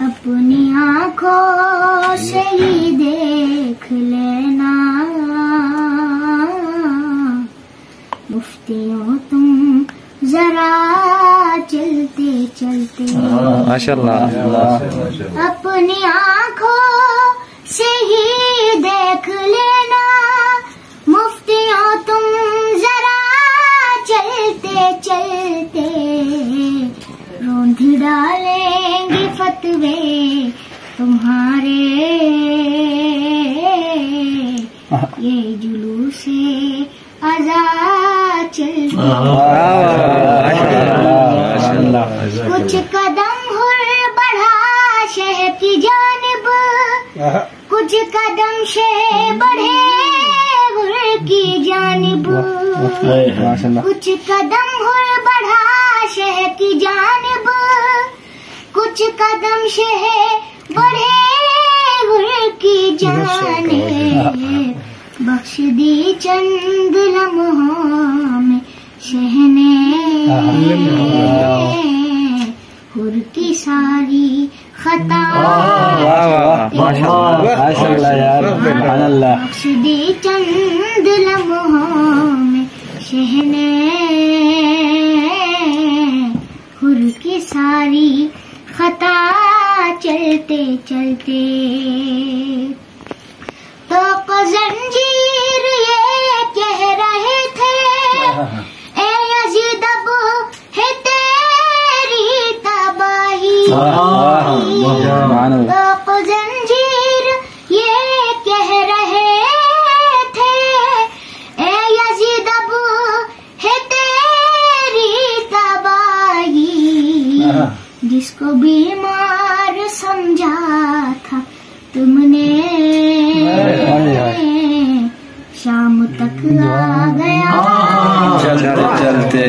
अपनी आँखों से ही देख लेना, मुफ्तियों तुम जरा चलते चलते। माशाअल्लाह। अपनी आँखों से ही देख लेना, मुफ्तियों तुम जरा चलते चलते। रोंद डालेंगे फतवे तुम्हारे, ये जुलूसे आज़ाद चलते। कुछ कदम हुर बढ़ा शहर की जानिब, कुछ कदम से बढ़े हुर की जानिब। कुछ कदम हुर बढ़ा शहर की जानिब, कुछ कदम से बढ़े हुर की जानिब। बख्श दी चंद लम्हों में शहने हुर की सारी खता। बख्श दी चंद लम्हों में शहने हुर की सारी खता। चलते चलते तो जंजीर ये कह रहे थे, ए यज़ीद अब है तेरी तबाही। तो जंजीर ये कह रहे थे, ए यज़ीद अब है तेरी तबाही। जिसको बीमार समझा था तुमने, शाम तक आ गया चलते चलते।